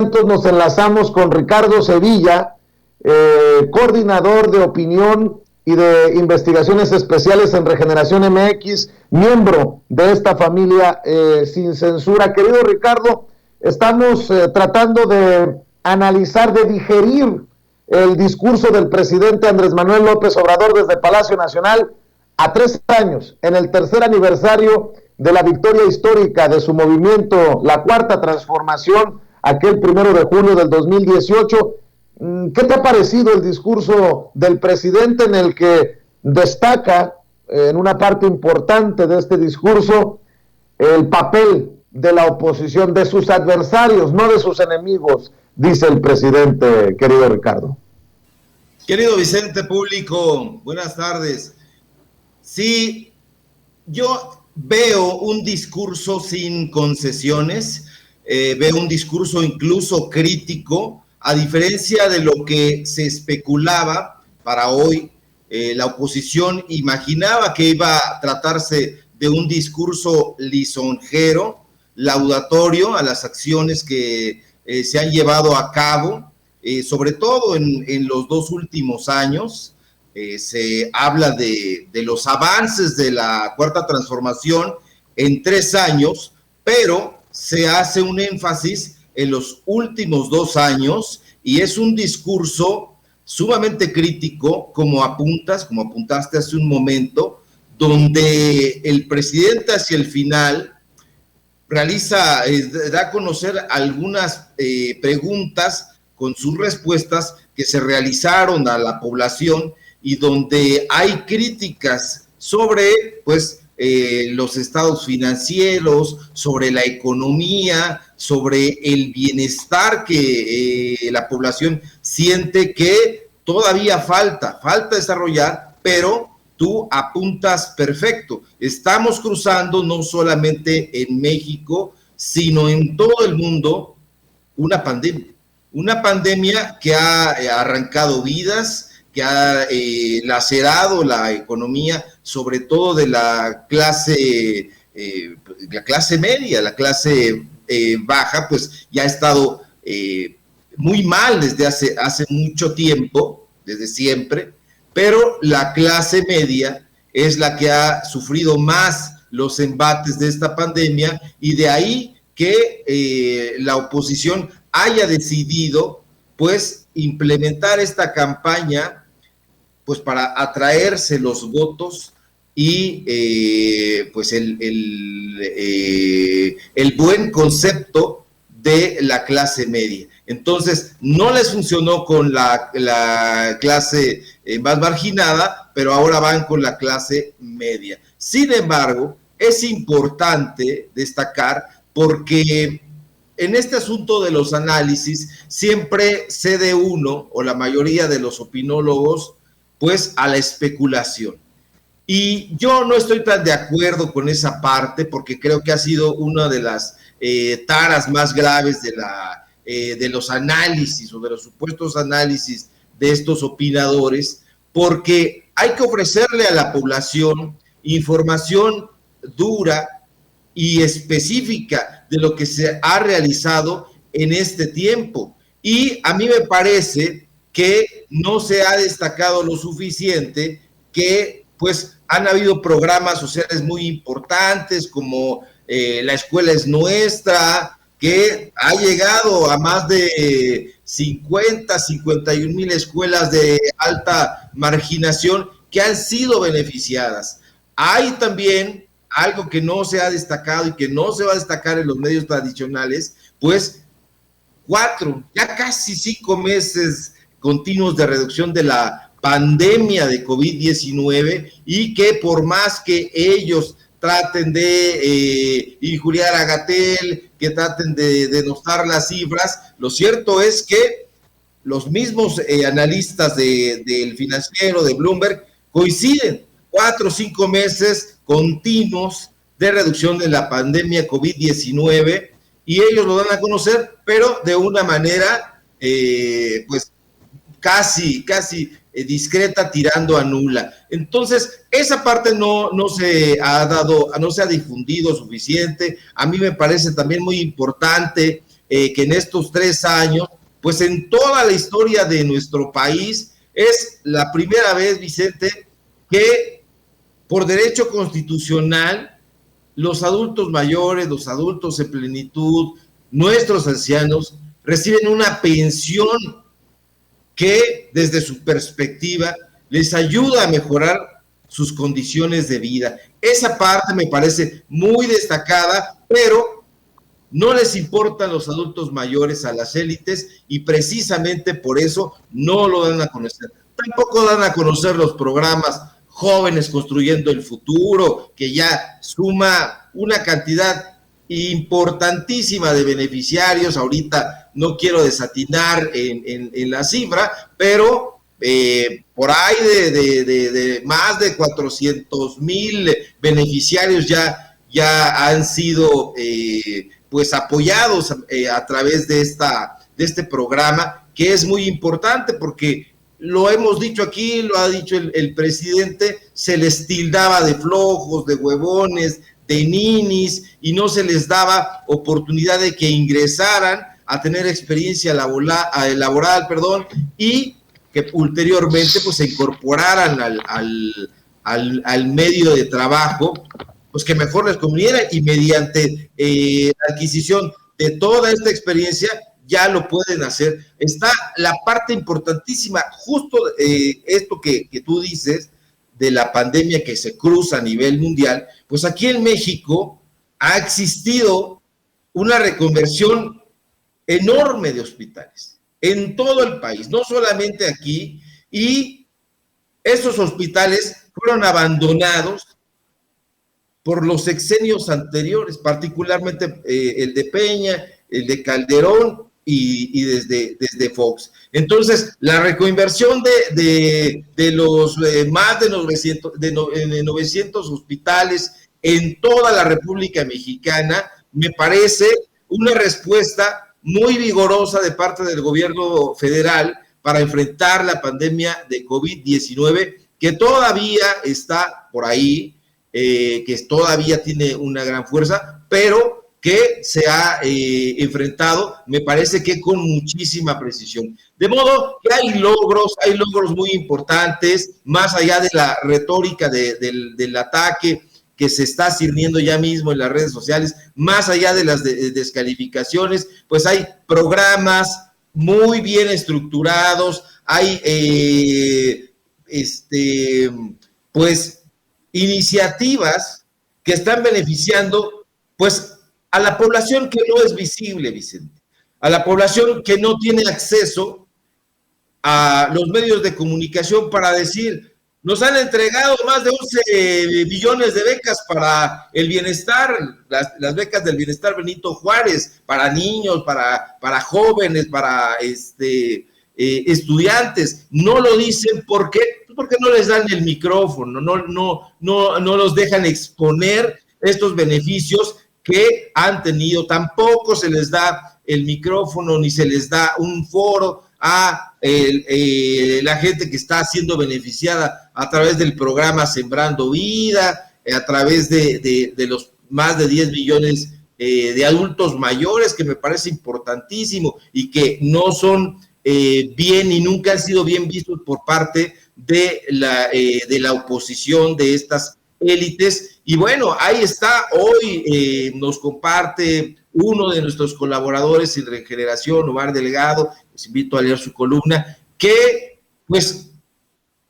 nos enlazamos con Ricardo Sevilla, coordinador de opinión y de investigaciones especiales en Regeneración MX, miembro de esta familia sin censura. Querido Ricardo, estamos tratando de analizar, de digerir el discurso del presidente Andrés Manuel López Obrador desde Palacio Nacional a 3 años, en el tercer aniversario de la victoria histórica de su movimiento, la Cuarta Transformación, aquel 1 de julio del 2018. ¿Qué te ha parecido el discurso del presidente, en el que destaca en una parte importante de este discurso el papel de la oposición, de sus adversarios, no de sus enemigos, dice el presidente, querido Ricardo? Querido Vicente, público, buenas tardes. Sí, yo veo un discurso sin concesiones, veo un discurso incluso crítico, a diferencia de lo que se especulaba para hoy. La oposición imaginaba que iba a tratarse de un discurso lisonjero, laudatorio a las acciones que se han llevado a cabo, sobre todo en los 2 últimos años. Se habla de los avances de la Cuarta Transformación en 3 años, pero se hace un énfasis en los últimos 2 años, y es un discurso sumamente crítico, como apuntaste hace un momento, donde el presidente hacia el final da a conocer algunas preguntas con sus respuestas que se realizaron a la población, y donde hay críticas sobre, pues, los estados financieros, sobre la economía, sobre el bienestar que la población siente que todavía falta desarrollar, pero tú apuntas perfecto. Estamos cruzando no solamente en México, sino en todo el mundo una pandemia que ha arrancado vidas, que ha lacerado la economía, sobre todo de la clase media, la clase baja, pues ya ha estado muy mal desde hace mucho tiempo, desde siempre, pero la clase media es la que ha sufrido más los embates de esta pandemia, y de ahí que la oposición haya decidido, pues, implementar esta campaña, pues, para atraerse los votos y pues el buen concepto de la clase media. Entonces, no les funcionó con la clase más marginada, pero ahora van con la clase media. Sin embargo, es importante destacar, porque en este asunto de los análisis siempre cede uno, o la mayoría de los opinólogos, pues, a la especulación. Y yo no estoy tan de acuerdo con esa parte, porque creo que ha sido una de las taras más graves de los análisis, o de los supuestos análisis de estos opinadores, porque hay que ofrecerle a la población información dura y específica de lo que se ha realizado en este tiempo. Y a mí me parece que no se ha destacado lo suficiente, que, pues, han habido programas sociales muy importantes, como La Escuela es Nuestra, que ha llegado a más de 51 mil escuelas de alta marginación que han sido beneficiadas. Hay también algo que no se ha destacado y que no se va a destacar en los medios tradicionales, pues 4, ya casi 5 meses continuos de reducción de la pandemia de COVID-19, y que por más que ellos traten de injuriar a Gatell, que traten de denostar las cifras, lo cierto es que los mismos analistas del Financiero, de Bloomberg, coinciden. 4 o 5 meses continuos de reducción de la pandemia COVID-19, y ellos lo dan a conocer, pero de una manera pues casi discreta, tirando a nula. Entonces, esa parte no se ha difundido suficiente. A mí me parece también muy importante que en estos 3 años, pues en toda la historia de nuestro país, es la primera vez, Vicente, que por derecho constitucional, los adultos mayores, los adultos en plenitud, nuestros ancianos, reciben una pensión que desde su perspectiva les ayuda a mejorar sus condiciones de vida. Esa parte me parece muy destacada, pero no les importan los adultos mayores a las élites y precisamente por eso no lo dan a conocer. Tampoco dan a conocer los programas Jóvenes Construyendo el Futuro, que ya suma una cantidad importantísima de beneficiarios. Ahorita no quiero desatinar en la cifra, pero por ahí de más de 400,000 beneficiarios ya han sido pues apoyados a través de este programa, que es muy importante porque lo hemos dicho aquí, lo ha dicho el presidente, se les tildaba de flojos, de huevones, de ninis, y no se les daba oportunidad de que ingresaran a tener experiencia laboral, y que ulteriormente pues se incorporaran al medio de trabajo, pues que mejor les conviniera, y mediante la adquisición de toda esta experiencia ya lo pueden hacer. Está la parte importantísima, justo esto que tú dices, de la pandemia que se cruza a nivel mundial. Pues aquí en México ha existido una reconversión enorme de hospitales en todo el país, no solamente aquí, y esos hospitales fueron abandonados por los sexenios anteriores, particularmente el de Peña, el de Calderón y desde Fox. Entonces, la reconversión de los más de 900 hospitales en toda la República Mexicana me parece una respuesta muy vigorosa de parte del gobierno federal para enfrentar la pandemia de COVID-19, que todavía está por ahí, que todavía tiene una gran fuerza, pero que se ha enfrentado, me parece que con muchísima precisión. De modo que hay logros muy importantes, más allá de la retórica del ataque que se está sirviendo ya mismo en las redes sociales, más allá de las descalificaciones, pues hay programas muy bien estructurados, hay pues iniciativas que están beneficiando pues a la población que no es visible, Vicente, a la población que no tiene acceso a los medios de comunicación para decir, nos han entregado más de 11 billones de becas para el bienestar, las becas del bienestar Benito Juárez, para niños, para jóvenes, para estudiantes. No lo dicen porque no les dan el micrófono, no los dejan exponer estos beneficios que han tenido. Tampoco se les da el micrófono ni se les da un foro a la gente que está siendo beneficiada a través del programa Sembrando Vida, a través de los más de 10 millones de adultos mayores, que me parece importantísimo y que no son bien y nunca han sido bien vistos por parte de la oposición de estas élites. Y bueno, ahí está, hoy nos comparte uno de nuestros colaboradores en Regeneración, Omar Delgado, les invito a leer su columna, que pues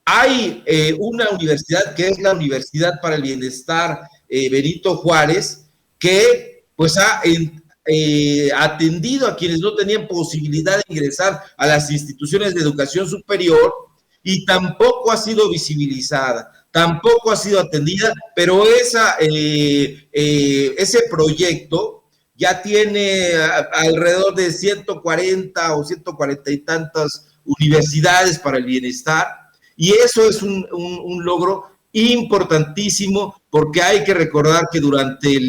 hay una universidad que es la Universidad para el Bienestar Benito Juárez, que pues ha atendido a quienes no tenían posibilidad de ingresar a las instituciones de educación superior, y tampoco ha sido visibilizada, tampoco ha sido atendida, pero ese proyecto ya tiene alrededor de 140 o 140 y tantas universidades para el bienestar, y eso es un logro importantísimo, porque hay que recordar que durante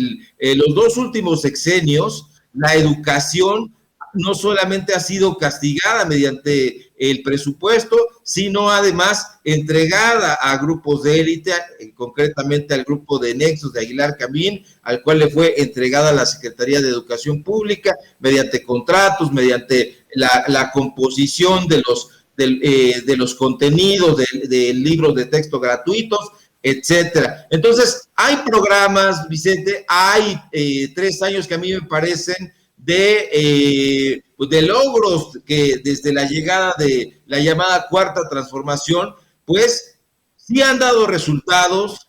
los 2 últimos sexenios la educación no solamente ha sido castigada mediante el presupuesto, sino además entregada a grupos de élite, concretamente al grupo de Nexos de Aguilar Camín, al cual le fue entregada la Secretaría de Educación Pública mediante contratos, mediante la composición de los contenidos de libros de texto gratuitos, etcétera. Entonces, hay programas, Vicente, hay 3 años que a mí me parecen de logros que desde la llegada de la llamada cuarta transformación, pues sí han dado resultados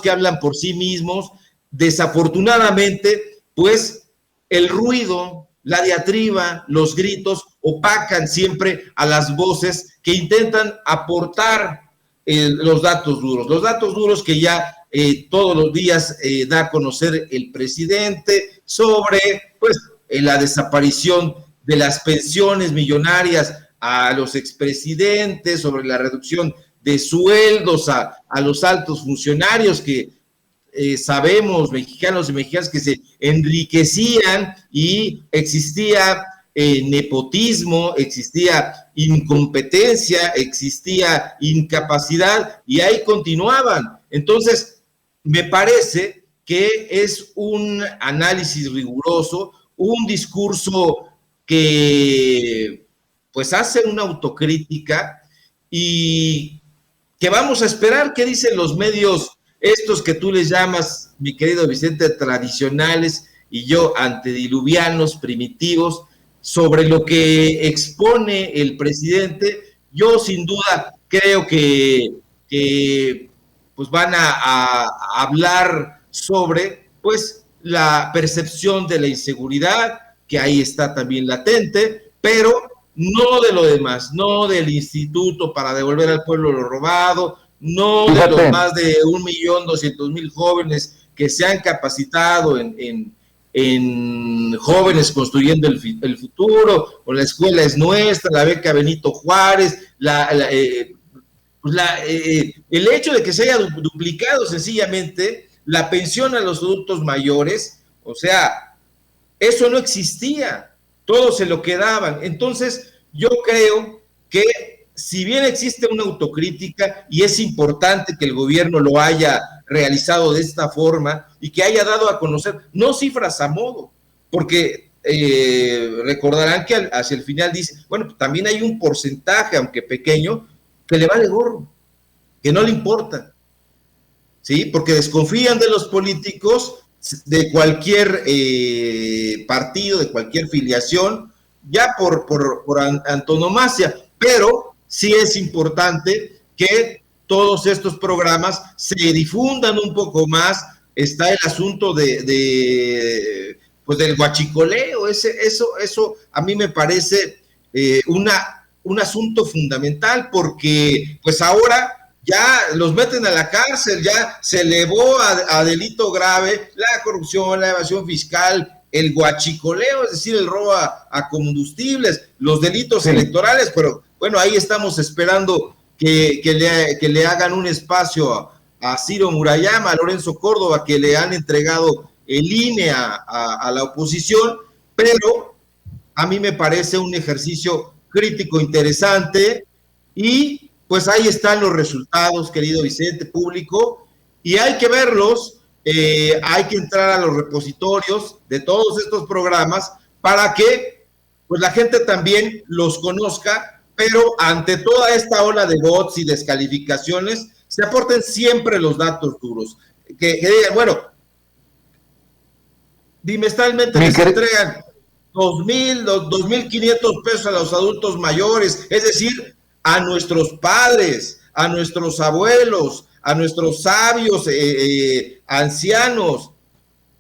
que hablan por sí mismos. Desafortunadamente, pues el ruido, la diatriba, los gritos opacan siempre a las voces que intentan aportar los datos duros que ya todos los días da a conocer el presidente sobre pues la desaparición de las pensiones millonarias a los expresidentes, sobre la reducción de sueldos a los altos funcionarios que sabemos, mexicanos y mexicanas, que se enriquecían y existía nepotismo, existía incompetencia, existía incapacidad y ahí continuaban. Entonces, me parece que es un análisis riguroso, un discurso que pues hace una autocrítica y que vamos a esperar qué dicen los medios estos que tú les llamas, mi querido Vicente, tradicionales y yo antediluvianos, primitivos, sobre lo que expone el presidente. Yo sin duda creo que pues van a hablar sobre pues la percepción de la inseguridad, que ahí está también latente, pero no de lo demás, no del instituto para devolver al pueblo lo robado, no de los más de 1.200.000 jóvenes que se han capacitado en Jóvenes Construyendo el Futuro, o la escuela es nuestra, la beca Benito Juárez, el hecho de que se haya duplicado sencillamente la pensión a los adultos mayores, o sea, eso no existía, todos se lo quedaban. Entonces, yo creo que si bien existe una autocrítica y es importante que el gobierno lo haya realizado de esta forma y que haya dado a conocer, no cifras a modo, porque recordarán que hacia el final dice, bueno, también hay un porcentaje, aunque pequeño, que le vale gorro, que no le importa, ¿sí? Porque desconfían de los políticos de cualquier partido, de cualquier filiación, ya por antonomasia, pero sí es importante que todos estos programas se difundan un poco más. Está el asunto pues del huachicoleo, eso a mí me parece un asunto fundamental, porque pues ahora ya los meten a la cárcel, ya se elevó a delito grave la corrupción, la evasión fiscal, el huachicoleo, es decir, el robo a combustibles, los delitos electorales, pero bueno, ahí estamos esperando que le hagan un espacio a Ciro Murayama, a Lorenzo Córdoba, que le han entregado el INE a la oposición, pero a mí me parece un ejercicio crítico interesante y pues ahí están los resultados, querido Vicente, público, y hay que verlos, hay que entrar a los repositorios de todos estos programas para que pues la gente también los conozca, pero ante toda esta ola de bots y descalificaciones, se aporten siempre los datos duros, que digan, bueno, bimestralmente les entregan 2.500 pesos a los adultos mayores, es decir, a nuestros padres, a nuestros abuelos, a nuestros sabios, ancianos,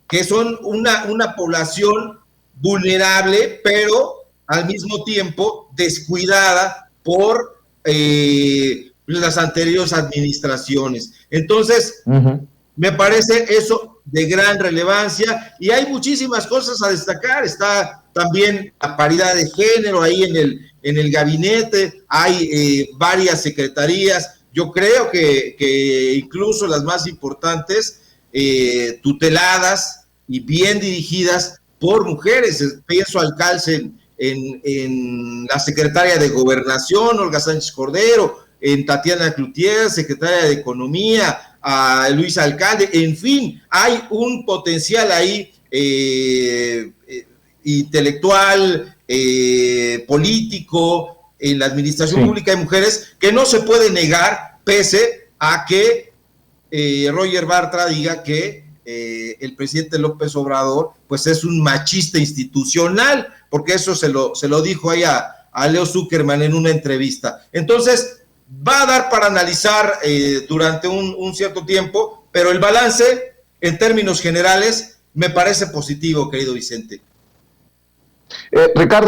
que son una población vulnerable, pero al mismo tiempo descuidada por las anteriores administraciones. Entonces, me parece eso de gran relevancia y hay muchísimas cosas a destacar. Está también la paridad de género ahí en el gabinete, hay varias secretarías, yo creo que incluso las más importantes, tuteladas y bien dirigidas por mujeres. Pienso al calce en la secretaria de Gobernación, Olga Sánchez Cordero, en Tatiana Cloutier, secretaria de Economía, a Luis Alcalde, en fin, hay un potencial ahí intelectual, político, en la administración pública de mujeres, que no se puede negar, pese a que Roger Bartra diga que el presidente López Obrador pues es un machista institucional, porque eso se lo dijo ahí a Leo Zuckerman en una entrevista. Entonces, va a dar para analizar durante un cierto tiempo, pero el balance, en términos generales, me parece positivo, querido Vicente. Ricardo.